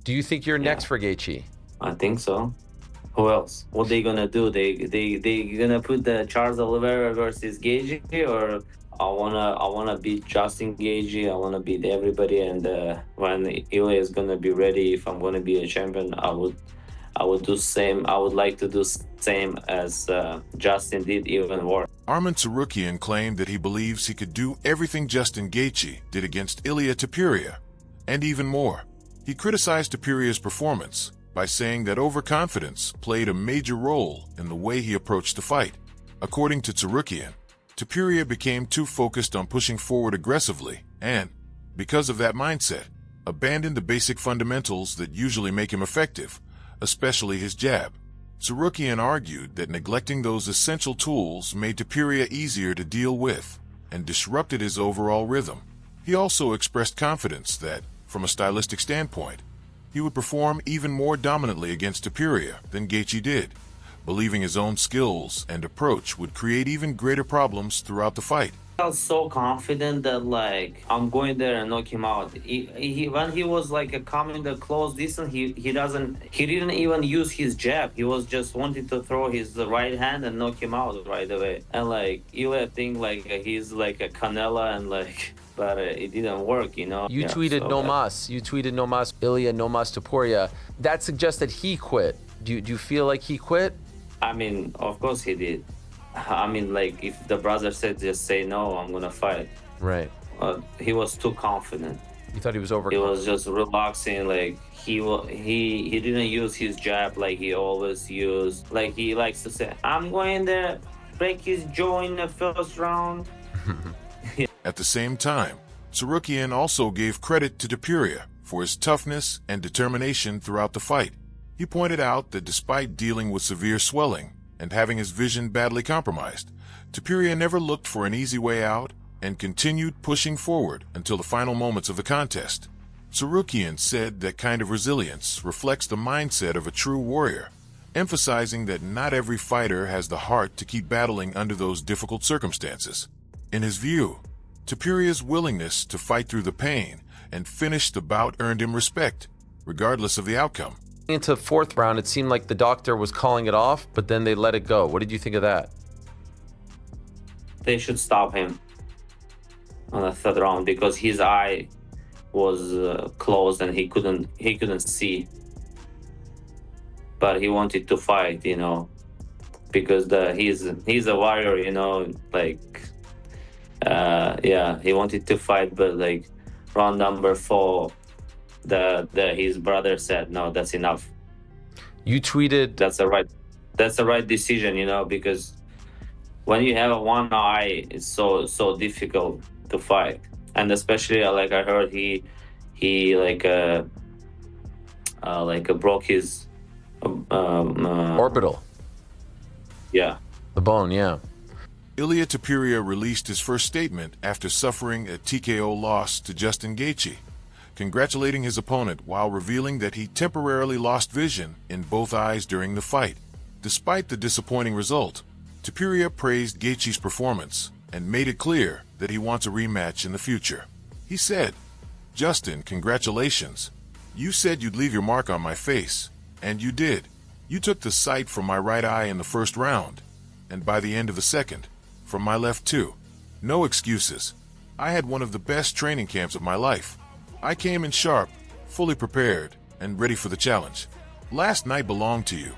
Do you think you're next for Gaethje? I think so. Who else? What they gonna do? They gonna put the Charles Oliveira versus Gaethje, or I wanna beat Justin Gaethje. I wanna beat everybody, and when Ilya is gonna be ready, if I'm gonna be a champion, I would do same. I would like to do same as Justin did, even worse. Arman Tsarukyan claimed that he believes he could do everything Justin Gaethje did against Ilia Topuria, and even more. He criticized Topuria's performance by saying that overconfidence played a major role in the way he approached the fight. According to Tsarukyan, Topuria became too focused on pushing forward aggressively and, because of that mindset, abandoned the basic fundamentals that usually make him effective, especially his jab. Tsarukyan argued that neglecting those essential tools made Topuria easier to deal with and disrupted his overall rhythm. He also expressed confidence that, from a stylistic standpoint, he would perform even more dominantly against Topuria than Gaethje did, believing his own skills and approach would create even greater problems throughout the fight. I was so confident that like I'm going there and knock him out. When he was like coming the close distance, he didn't even use his jab. He was just wanting to throw his right hand and knock him out right away. And like Ilya think like he's like a Canela and like, but it didn't work, you know. You tweeted no mas. You tweeted no mas Ilya, no mas Topuria. That suggests that he quit. Do you feel like he quit? I mean, of course he did. I mean, like, if the brother said just say no, I'm gonna fight. Right. He was too confident. You thought he was over. He was just relaxing. Like he didn't use his jab like he always used. Like he likes to say, "I'm going there, break his jaw in the first round." At the same time, Tsarukyan also gave credit to Topuria for his toughness and determination throughout the fight. He pointed out that despite dealing with severe swelling and having his vision badly compromised, Topuria never looked for an easy way out and continued pushing forward until the final moments of the contest. Tsarukyan said that kind of resilience reflects the mindset of a true warrior, emphasizing that not every fighter has the heart to keep battling under those difficult circumstances. In his view, Topuria's willingness to fight through the pain and finish the bout earned him respect, regardless of the outcome. Into the fourth round, it seemed like the doctor was calling it off, but then they let it go. What did you think of that? They should stop him on the third round because his eye was closed and he couldn't see. But he wanted to fight, you know, because he's a warrior, you know, like he wanted to fight, but like round number 4. His brother said no, that's enough. You tweeted that's the right decision, you know, because when you have one eye, it's so difficult to fight, and especially like I heard he broke his orbital. Yeah, the bone. Yeah. Ilia Topuria released his first statement after suffering a TKO loss to Justin Gaethje, congratulating his opponent while revealing that he temporarily lost vision in both eyes during the fight. Despite the disappointing result, Topuria praised Gaethje's performance and made it clear that he wants a rematch in the future. He said, "Justin, congratulations. You said you'd leave your mark on my face, and you did. You took the sight from my right eye in the first round, and by the end of the second, from my left too. No excuses. I had one of the best training camps of my life. I came in sharp, fully prepared, and ready for the challenge. Last night belonged to you.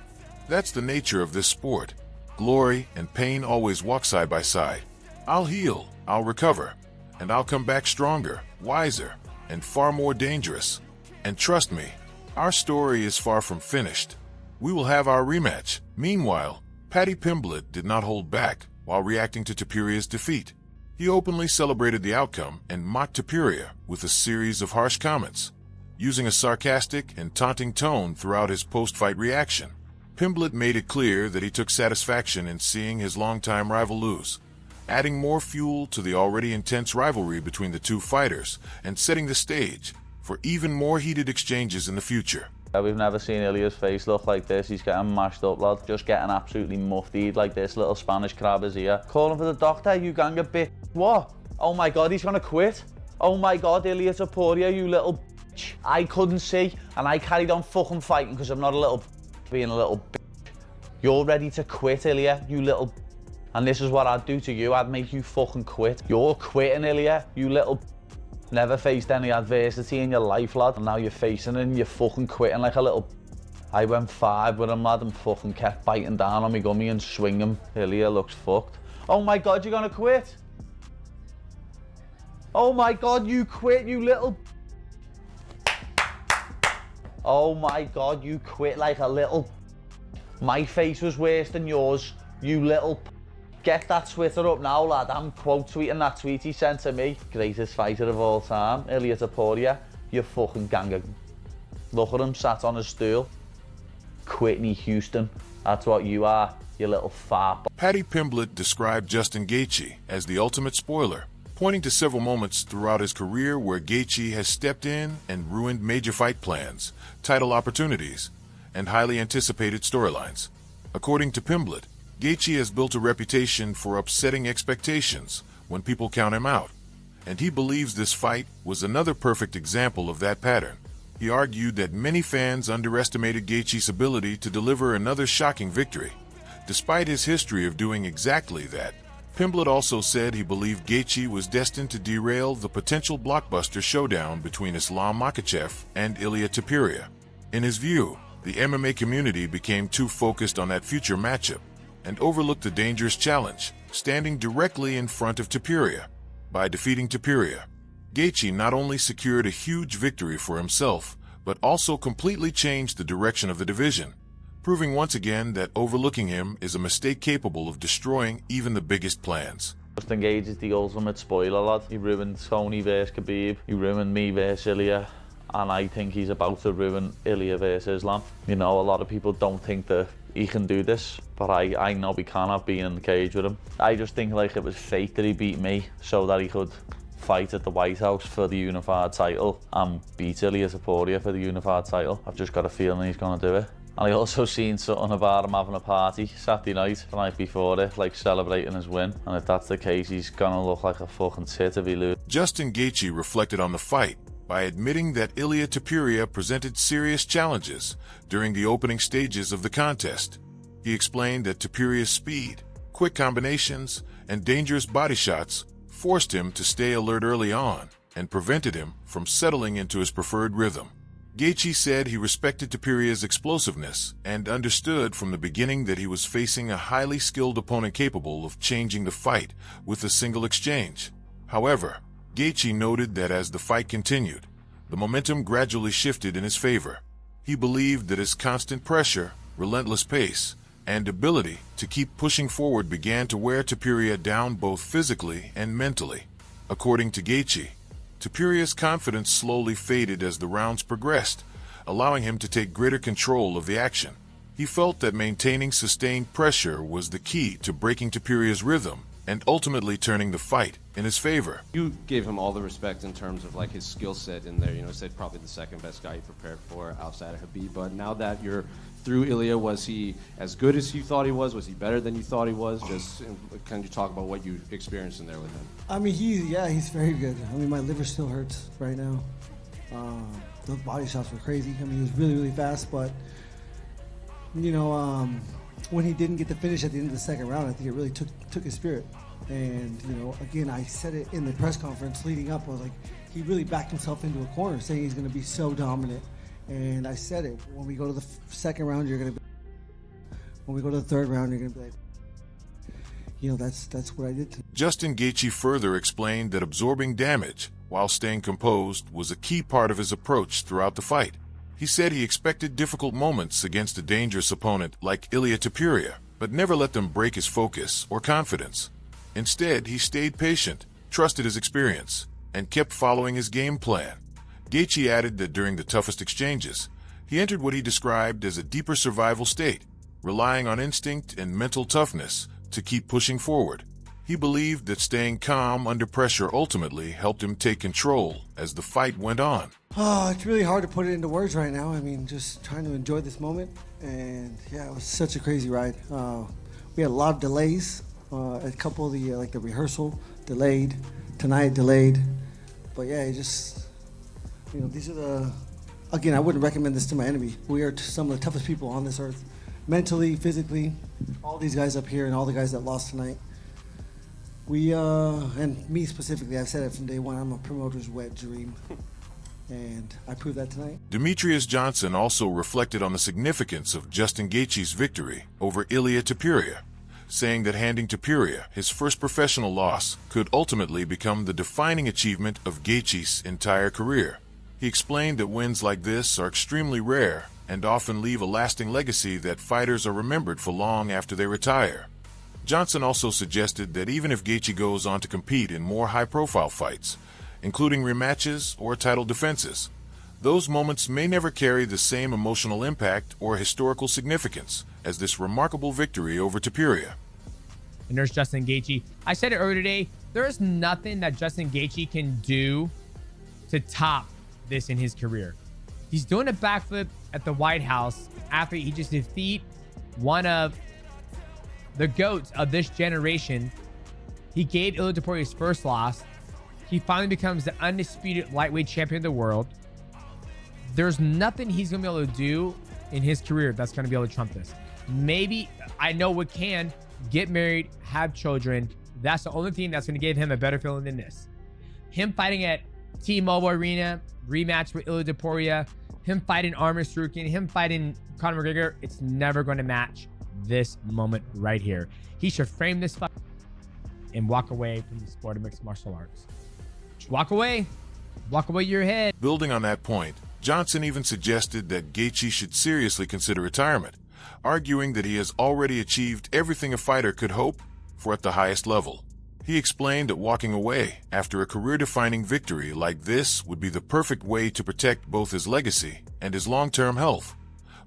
That's the nature of this sport. Glory and pain always walk side by side. I'll heal, I'll recover, and I'll come back stronger, wiser, and far more dangerous. And trust me, our story is far from finished. We will have our rematch." Meanwhile, Paddy Pimblett did not hold back while reacting to Topuria's defeat. He openly celebrated the outcome and mocked Topuria with a series of harsh comments, using a sarcastic and taunting tone throughout his post-fight reaction. Pimblett made it clear that he took satisfaction in seeing his longtime rival lose, adding more fuel to the already intense rivalry between the two fighters and setting the stage for even more heated exchanges in the future. We've never seen Ilya's face look like this. He's getting mashed up, lad. Just getting absolutely muftied like this little Spanish crab is here. Calling for the doctor, you ganga bitch. What? Oh my God, he's gonna quit. Oh my God, Ilya Topuria, you little bitch. I couldn't see, and I carried on fucking fighting because I'm not a little being a little bitch. You're ready to quit, Ilya, you little. And this is what I'd do to you. I'd make you fucking quit. You're quitting, Ilya, you little. Never faced any adversity in your life, lad, and now you're facing it and you're fucking quitting like a little. I went 5 with him, lad, and fucking kept biting down on me gummy and swinging. Ilya looks fucked. Oh my God, you're gonna quit? Oh my God, you quit, you little. Oh my God, you quit like a little. My face was worse than yours, you little. Get that Twitter up now, lad. I'm quote tweeting that tweet he sent to me. Greatest fighter of all time, Ilya Topuria. You fucking ganger. Look at him, sat on a stool. Whitney Houston. That's what you are, you little fart. Paddy Pimblett described Justin Gaethje as the ultimate spoiler, pointing to several moments throughout his career where Gaethje has stepped in and ruined major fight plans, title opportunities, and highly anticipated storylines. According to Pimblett, Gaethje has built a reputation for upsetting expectations when people count him out, and he believes this fight was another perfect example of that pattern. He argued that many fans underestimated Gaethje's ability to deliver another shocking victory. Despite his history of doing exactly that, Pimblett also said he believed Gaethje was destined to derail the potential blockbuster showdown between Islam Makhachev and Ilia Topuria. In his view, the MMA community became too focused on that future matchup and overlooked the dangerous challenge, standing directly in front of Topuria. By defeating Topuria, Gaethje not only secured a huge victory for himself, but also completely changed the direction of the division, proving once again that overlooking him is a mistake capable of destroying even the biggest plans. Justin Gaethje is the ultimate spoiler, lad. He ruined Tony versus Khabib, he ruined me versus Ilya, and I think he's about to ruin Ilya versus Islam. You know, a lot of people don't think that he can do this, but I know he can. I've been in the cage with him. I just think like it was fate that he beat me so that he could fight at the White House for the unified title and beat Ilia Topuria for the unified title. I've just got a feeling he's gonna do it. And I also seen something about him having a party Saturday night, the night before it, like celebrating his win. And if that's the case, he's gonna look like a fucking tit if he loses. Justin Gaethje reflected on the fight by admitting that Ilia Topuria presented serious challenges during the opening stages of the contest. He explained that Topuria's speed, quick combinations, and dangerous body shots forced him to stay alert early on and prevented him from settling into his preferred rhythm. Gaethje said he respected Topuria's explosiveness and understood from the beginning that he was facing a highly skilled opponent capable of changing the fight with a single exchange. However, Gaethje noted that as the fight continued, the momentum gradually shifted in his favor. He believed that his constant pressure, relentless pace, and ability to keep pushing forward began to wear Topuria down both physically and mentally. According to Gaethje, Topuria's confidence slowly faded as the rounds progressed, allowing him to take greater control of the action. He felt that maintaining sustained pressure was the key to breaking Topuria's rhythm and ultimately turning the fight in his favor. You gave him all the respect in terms of like his skill set in there. You know, said probably the second best guy you prepared for outside of Khabib. But now that you're through Ilya, was he as good as you thought he was? Was he better than you thought he was? Just can you talk about what you experienced in there with him? I mean, he's very good. I mean, my liver still hurts right now. Those body shots were crazy. I mean, he was really, really fast, but you know, when he didn't get the finish at the end of the second round, I think it really took his spirit. And you know, again, I said it in the press conference leading up. I was like, he really backed himself into a corner, saying he's going to be so dominant. And I said it. When we go to the second round, you're going to be. When we go to the third round, you're going to be like, you know, that's what I did. Justin Gaethje further explained that absorbing damage while staying composed was a key part of his approach throughout the fight. He said he expected difficult moments against a dangerous opponent like Ilia Topuria, but never let them break his focus or confidence. Instead, he stayed patient, trusted his experience, and kept following his game plan. Gaethje added that during the toughest exchanges, he entered what he described as a deeper survival state, relying on instinct and mental toughness to keep pushing forward. He believed that staying calm under pressure ultimately helped him take control as the fight went on. Oh, it's really hard to put it into words right now. I mean, just trying to enjoy this moment. And yeah, it was such a crazy ride. We had a lot of delays. A couple of the the rehearsal delayed, tonight delayed, but yeah, You know, these are the, again, I wouldn't recommend this to my enemy. We are some of the toughest people on this earth. Mentally, physically, all these guys up here and all the guys that lost tonight. We, and me specifically, I've said it from day one, I'm a promoter's wet dream. And I proved that tonight. Demetrius Johnson also reflected on the significance of Justin Gaethje's victory over Ilia Topuria, saying that handing Topuria his first professional loss could ultimately become the defining achievement of Gaethje's entire career. He explained that wins like this are extremely rare and often leave a lasting legacy that fighters are remembered for long after they retire. Johnson also suggested that even if Gaethje goes on to compete in more high-profile fights, including rematches or title defenses, those moments may never carry the same emotional impact or historical significance as this remarkable victory over Topuria. And there's Justin Gaethje. I said it earlier today, there's nothing that Justin Gaethje can do to top this in his career. He's doing a backflip at the White House after he just defeat one of the GOATs of this generation. He gave Ilia Topuria his first loss. He finally becomes the undisputed lightweight champion of the world. There's nothing he's going to be able to do in his career that's going to be able to trump this. Maybe, I know what can, get married, have children. That's the only thing that's going to give him a better feeling than this. Him fighting at T-Mobile Arena, rematch with Ilia Topuria, him fighting Arman Tsarukyan, him fighting Conor McGregor, it's never going to match this moment right here. He should frame this fight and walk away from the sport of mixed martial arts. Walk away your head. Building on that point, Johnson even suggested that Gaethje should seriously consider retirement, arguing that he has already achieved everything a fighter could hope for at the highest level. He explained that walking away after a career-defining victory like this would be the perfect way to protect both his legacy and his long-term health,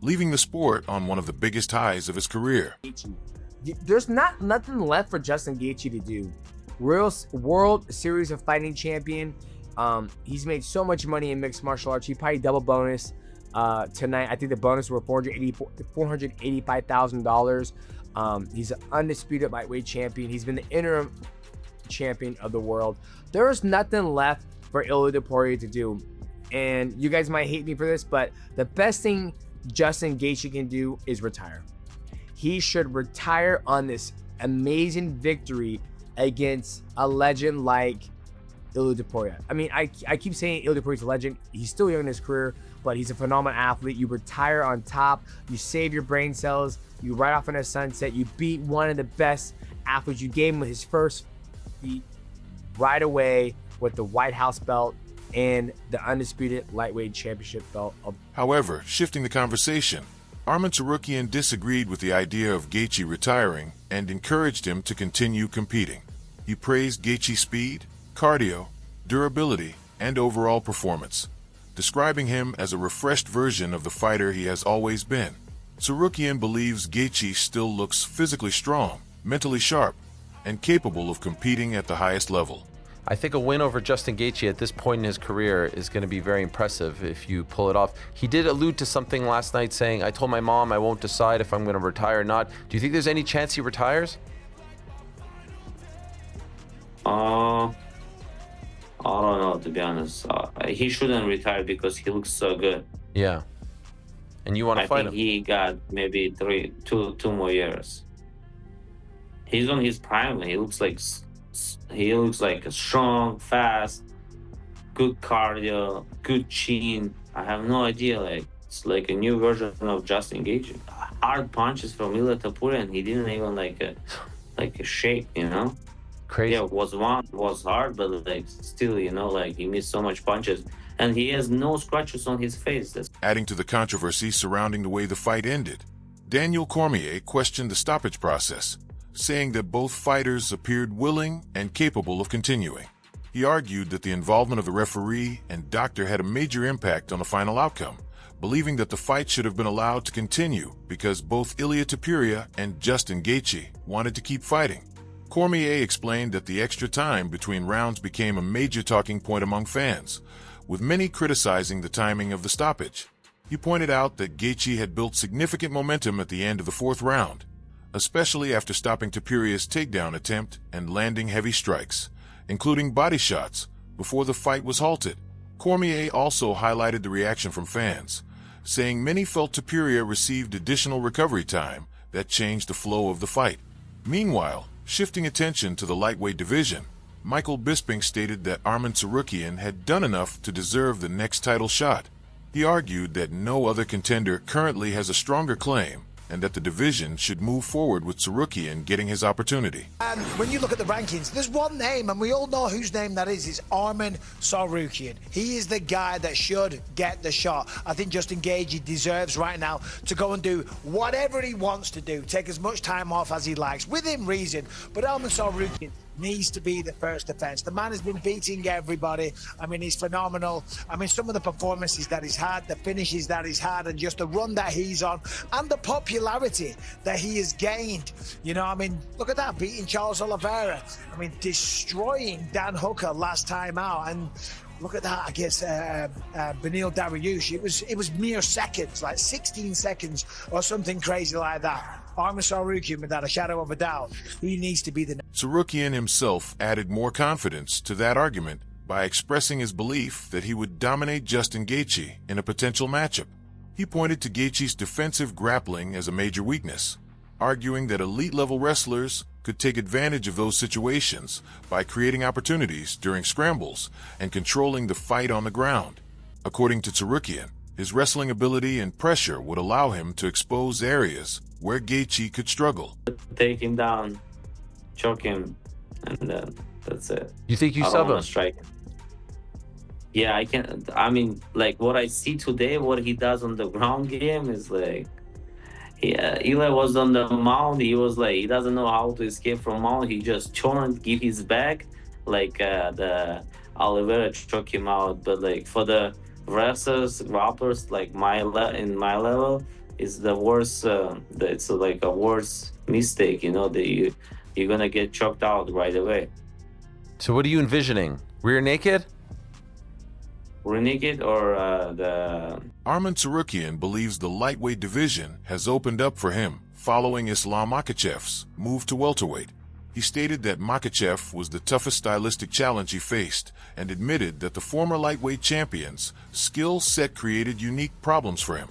leaving the sport on one of the biggest highs of his career. There's nothing left for Justin Gaethje to do. World Series of Fighting champion. He's made so much money in mixed martial arts. He probably double bonus tonight. I think the bonus were $485,000. He's an undisputed lightweight champion. He's been the interim champion of the world. There's nothing left for Ilia Topuria to do. And you guys might hate me for this, but the best thing Justin Gaethje can do is retire. He should retire on this amazing victory against a legend like Ilia Topuria. I mean, I keep saying Ilia Topuria's a legend. He's still young in his career, but he's a phenomenal athlete. You retire on top. You save your brain cells. You ride off in a sunset. You beat one of the best athletes. You gave him his first feat right away with the White House belt and the undisputed lightweight championship belt. However, shifting the conversation, Arman Tsarukyan disagreed with the idea of Gaethje retiring and encouraged him to continue competing. He praised Gaethje's speed, cardio, durability, and overall performance, describing him as a refreshed version of the fighter he has always been. Tsarukyan believes Gaethje still looks physically strong, mentally sharp, and capable of competing at the highest level. I think a win over Justin Gaethje at this point in his career is going to be very impressive if you pull it off. He did allude to something last night saying, I told my mom I won't decide if I'm going to retire or not. Do you think there's any chance he retires? I don't know, to be honest. He shouldn't retire because he looks so good. Yeah. And you want to fight him? I think he got maybe two more years. He's on his prime. He looks like a strong, fast, good cardio, good chin. I have no idea. It's like a new version of Justin Gaethje. Hard punches from Ilia Topuria, and he didn't even like a shake. Crazy. Yeah, was hard, but still, he missed so much punches, and he has no scratches on his face. Adding to the controversy surrounding the way the fight ended, Daniel Cormier questioned the stoppage process, saying that both fighters appeared willing and capable of continuing. He argued that the involvement of the referee and doctor had a major impact on the final outcome, believing that the fight should have been allowed to continue because both Ilia Topuria and Justin Gaethje wanted to keep fighting. Cormier explained that the extra time between rounds became a major talking point among fans, with many criticizing the timing of the stoppage. He pointed out that Gaethje had built significant momentum at the end of the fourth round, especially after stopping Topuria's takedown attempt and landing heavy strikes, including body shots, before the fight was halted. Cormier also highlighted the reaction from fans, saying many felt Topuria received additional recovery time that changed the flow of the fight. Meanwhile, shifting attention to the lightweight division, Michael Bisping stated that Arman Tsarukyan had done enough to deserve the next title shot. He argued that no other contender currently has a stronger claim and that the division should move forward with Tsarukyan getting his opportunity. And when you look at the rankings, there's one name, and we all know whose name that is. It's Arman Tsarukyan. He is the guy that should get the shot. I think Justin Gaethje deserves right now to go and do whatever he wants to do, take as much time off as he likes, within reason. But Arman Tsarukyan needs to be the first defense. The man has been beating everybody. I mean, he's phenomenal. I mean, some of the performances that he's had, the finishes that he's had, and just the run that he's on, and the popularity that he has gained. You know, I mean, look at that, beating Charles Oliveira. I mean, destroying Dan Hooker last time out, and look at that against Beneil Dariush. It was mere seconds, like 16 seconds or something crazy like that. Arman Tsarukyan, without a shadow of a doubt, he needs to be the... Tsarukyan himself added more confidence to that argument by expressing his belief that he would dominate Justin Gaethje in a potential matchup. He pointed to Gaethje's defensive grappling as a major weakness, arguing that elite-level wrestlers could take advantage of those situations by creating opportunities during scrambles and controlling the fight on the ground. According to Tsarukyan, his wrestling ability and pressure would allow him to expose areas where Gaethje could struggle. Take him down, choke him, and then that's it. You think you I sub don't him? wanna strike him. Yeah, I can. I mean, like what I see today, what he does on the ground game is like, yeah, Eli was on the mount. He was like, he doesn't know how to escape from mount. He just turned, give his back, like the Oliveira choke him out. But like for the wrestlers, grapplers, like in my level, is the worst. It's like a worse mistake. You know, that you're gonna get choked out right away. So what are you envisioning? Rear naked? Rear naked or the... Arman Tsarukyan believes the lightweight division has opened up for him following Islam Makhachev's move to welterweight. He stated that Makhachev was the toughest stylistic challenge he faced and admitted that the former lightweight champion's skill set created unique problems for him.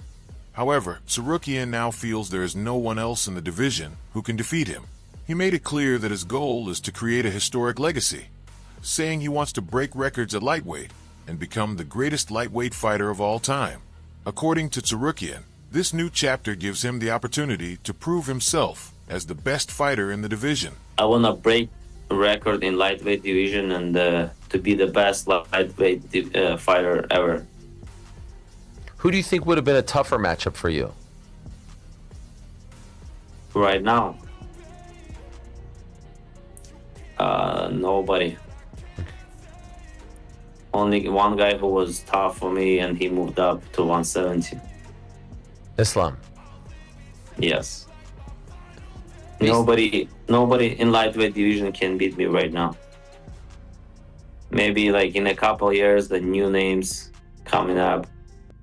However, Tsarukyan now feels there is no one else in the division who can defeat him. He made it clear that his goal is to create a historic legacy, saying he wants to break records at lightweight and become the greatest lightweight fighter of all time. According to Tsarukyan, this new chapter gives him the opportunity to prove himself as the best fighter in the division. I want to break a record in lightweight division and to be the best lightweight fighter ever. Who do you think would have been a tougher matchup for you? Right now, nobody. Only one guy who was tough for me, and he moved up to 170. Islam. Yes. Nobody in lightweight division can beat me right now. Maybe like in a couple years, the new names coming up.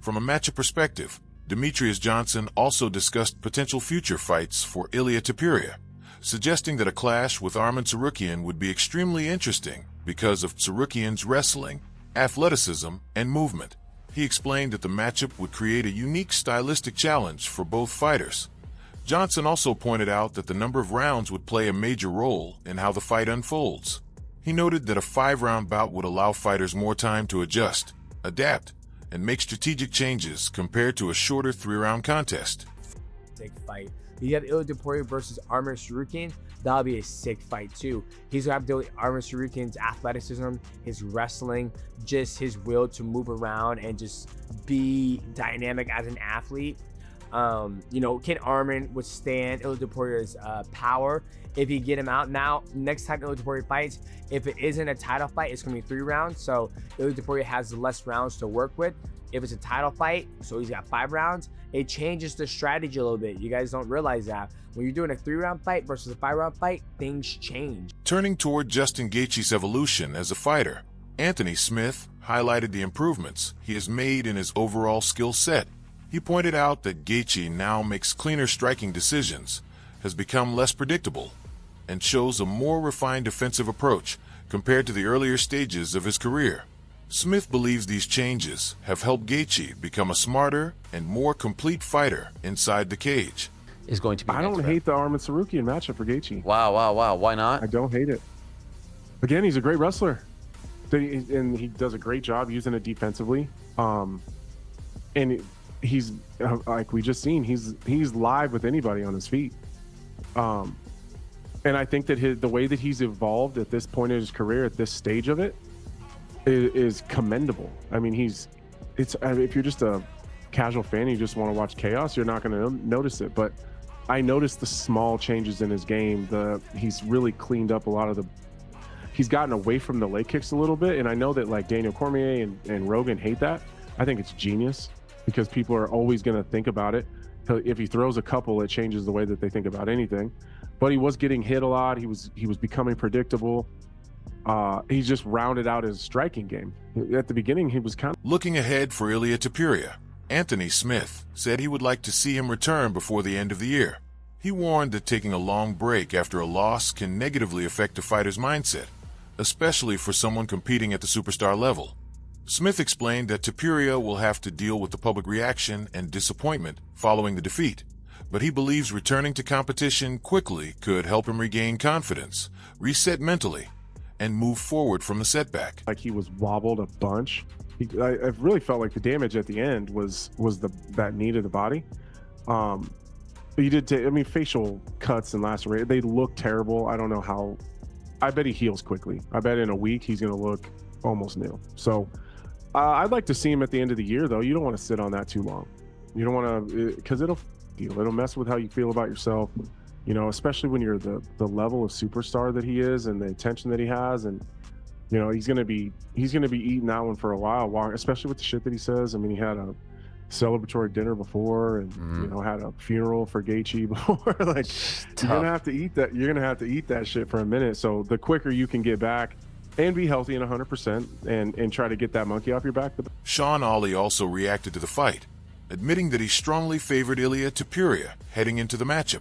From a matchup perspective, Demetrius Johnson also discussed potential future fights for Ilia Topuria, suggesting that a clash with Arman Tsarukyan would be extremely interesting because of Tsarukyan's wrestling, athleticism, and movement. He explained that the matchup would create a unique stylistic challenge for both fighters. Johnson also pointed out that the number of rounds would play a major role in how the fight unfolds. He noted that a 5-round bout would allow fighters more time to adjust, adapt, and make strategic changes compared to a shorter 3-round contest. Sick fight. You have Ilia Topuria versus Arman Tsarukyan. That'll be a sick fight too. He's gonna have to deal with Arman Tsarukyan's athleticism, his wrestling, just his will to move around and just be dynamic as an athlete. You know, can Arman withstand Ilia Topuria's power if you get him out? Now, next time Ilia Topuria fights, if it isn't a title fight, it's gonna be 3 rounds. So Ilia Topuria has less rounds to work with. If it's a title fight, so he's got 5 rounds, it changes the strategy a little bit. You guys don't realize that. When you're doing a 3-round fight versus a 5-round fight, things change. Turning toward Justin Gaethje's evolution as a fighter, Anthony Smith highlighted the improvements he has made in his overall skill set. He pointed out that Gaethje now makes cleaner striking decisions, has become less predictable, and shows a more refined defensive approach compared to the earlier stages of his career. Smith believes these changes have helped Gaethje become a smarter and more complete fighter inside the cage. Is going to be. I don't hate the Arman Tsarukyan matchup for Gaethje. Wow. Why not? I don't hate it. Again, he's a great wrestler, and he does a great job using it defensively. And he's like we just seen, he's live with anybody on his feet. And I think that the way that he's evolved at this point in his career, at this stage of it, is commendable. I mean, if you're just a casual fan, you just want to watch chaos, you're not going to notice it. But I noticed the small changes in his game. He's really cleaned up a lot of he's gotten away from the leg kicks a little bit. And I know that like Daniel Cormier and Rogan hate that. I think it's genius because people are always going to think about it. If he throws a couple, it changes the way that they think about anything. But he was getting hit a lot. He was becoming predictable. He just rounded out his striking game. At the beginning, he was kind of... Looking ahead for Ilia Topuria, Anthony Smith said he would like to see him return before the end of the year. He warned that taking a long break after a loss can negatively affect a fighter's mindset, especially for someone competing at the superstar level. Smith explained that Topuria will have to deal with the public reaction and disappointment following the defeat, but he believes returning to competition quickly could help him regain confidence, reset mentally, and move forward from the setback. Like he was wobbled a bunch. I really felt like the damage at the end was that knee to the body. He did facial cuts and lacerations, they look terrible. I don't know how. I bet he heals quickly. I bet in a week he's going to look almost new. So I'd like to see him at the end of the year, though. You don't want to sit on that too long. You don't want to, because it'll mess with how you feel about yourself. You know, especially when you're the level of superstar that he is and the attention that he has, and you know he's gonna be eating that one for a while, especially with the shit that he says. I mean, he had a celebratory dinner before, and you know, had a funeral for Gaethje before. Like, you're gonna have to eat that. You're gonna have to eat that shit for a minute. So the quicker you can get back and be healthy and 100% and try to get that monkey off your back. Sean Ali also reacted to the fight, admitting that he strongly favored Ilia Topuria heading into the matchup.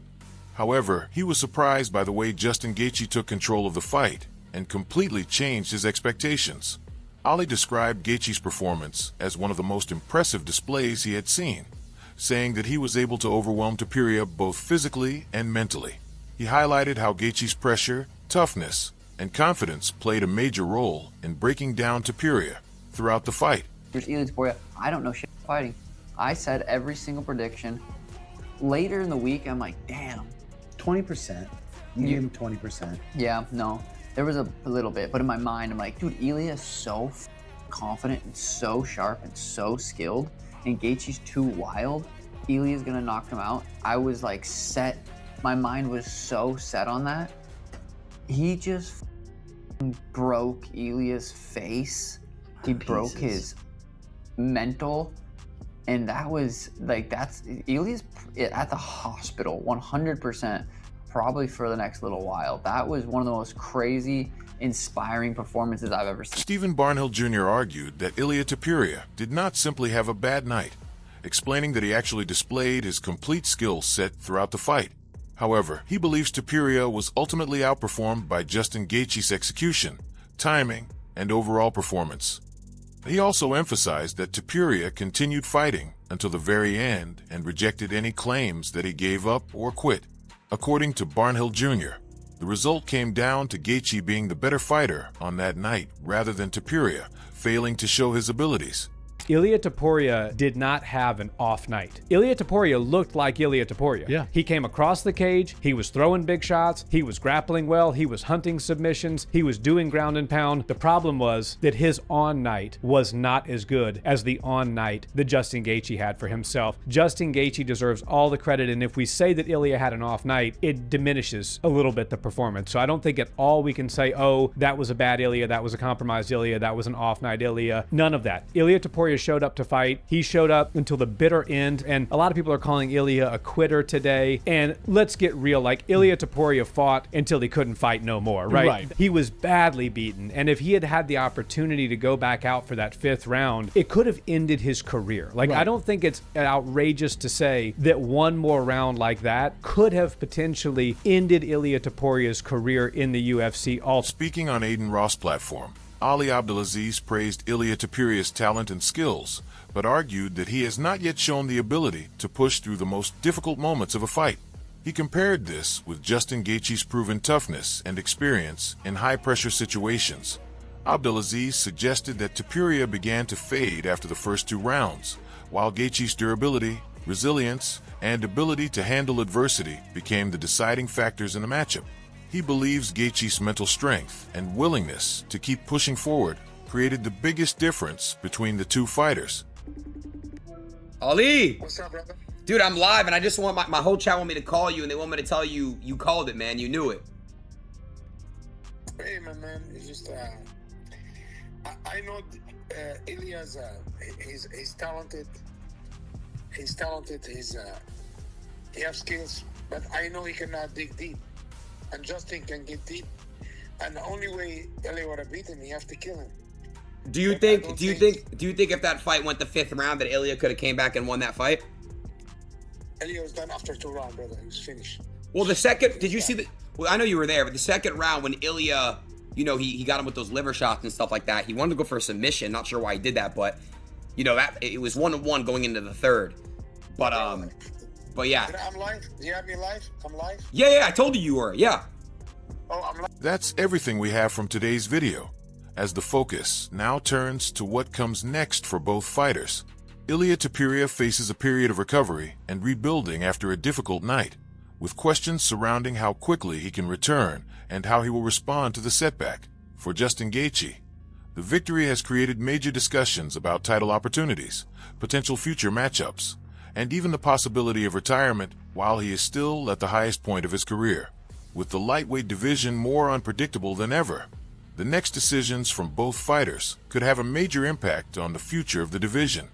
However, he was surprised by the way Justin Gaethje took control of the fight and completely changed his expectations. Ali described Gaethje's performance as one of the most impressive displays he had seen, saying that he was able to overwhelm Topuria both physically and mentally. He highlighted how Gaethje's pressure, toughness, and confidence played a major role in breaking down Topuria throughout the fight. There's Ilia Topuria. I don't know shit about fighting. I said every single prediction. Later in the week, I'm like, damn. 20%. You gave him 20%. Yeah, no. There was a little bit, but in my mind, I'm like, dude, Ilia is so confident and so sharp and so skilled, and Gaethje's too wild. Ilia's gonna knock him out. I was like set. My mind was so set on that. He just broke Ilia's face. He broke his mental. And that was like, Ilia's at the hospital 100%, probably for the next little while. That was one of the most crazy, inspiring performances I've ever seen. Stephen Barnhill Jr. argued that Ilia Topuria did not simply have a bad night, explaining that he actually displayed his complete skill set throughout the fight. However, he believes Topuria was ultimately outperformed by Justin Gaethje's execution, timing, and overall performance. He also emphasized that Topuria continued fighting until the very end and rejected any claims that he gave up or quit. According to Barnhill Jr., the result came down to Gaethje being the better fighter on that night rather than Topuria failing to show his abilities. Ilia Topuria did not have an off night. Ilia Topuria looked like Ilia Topuria. Yeah. He came across the cage, he was throwing big shots, he was grappling well, he was hunting submissions, he was doing ground and pound. The problem was that his on night was not as good as the on night that Justin Gaethje had for himself. Justin Gaethje deserves all the credit, and if we say that Ilia had an off night, it diminishes a little bit the performance. So I don't think at all we can say, oh, that was a bad Ilia, that was a compromised Ilia, that was an off night Ilia. None of that. Ilia Topuria showed up to fight. He showed up until the bitter end, and a lot of people are calling Ilia a quitter today. And let's get real, like Ilia Topuria fought until he couldn't fight no more, right? He was badly beaten, and if he had had the opportunity to go back out for that 5th round, it could have ended his career. Like, I don't think it's outrageous to say that one more round like that could have potentially ended Ilia Topuria's career in the UFC. Speaking on Aiden Ross' platform, Ali Abdelaziz praised Ilia Topuria's talent and skills, but argued that he has not yet shown the ability to push through the most difficult moments of a fight. He compared this with Justin Gaethje's proven toughness and experience in high-pressure situations. Abdelaziz suggested that Topuria began to fade after the first 2 rounds, while Gaethje's durability, resilience, and ability to handle adversity became the deciding factors in the matchup. He believes Gaethje's mental strength and willingness to keep pushing forward created the biggest difference between the 2 fighters. Ali! What's up, brother? Dude, I'm live, and I just want my whole chat want me to call you, and they want me to tell you you called it, man. You knew it. Hey, man. It's just, I know Ilia's, he's talented. He's talented. He has skills, but I know he cannot dig deep. And Justin can get deep. And the only way Ilia would have beat him, you have to kill him. Do you think if that fight went the 5th round that Ilia could have came back and won that fight? Ilia was done after 2 rounds, brother. He was finished. Well, the second, did you see the? Well, I know you were there, but the second round when Ilia, you know, he got him with those liver shots and stuff like that. He wanted to go for a submission. Not sure why he did that, but you know that it was 1-1 going into the 3rd. But yeah. I'm live. Do you have me live? I'm live. Yeah. I told you were. Yeah. Oh, I'm live. That's everything we have from today's video, as the focus now turns to what comes next for both fighters. Ilia Topuria faces a period of recovery and rebuilding after a difficult night, with questions surrounding how quickly he can return and how he will respond to the setback. For Justin Gaethje, the victory has created major discussions about title opportunities, potential future matchups, and even the possibility of retirement while he is still at the highest point of his career. With the lightweight division more unpredictable than ever, the next decisions from both fighters could have a major impact on the future of the division.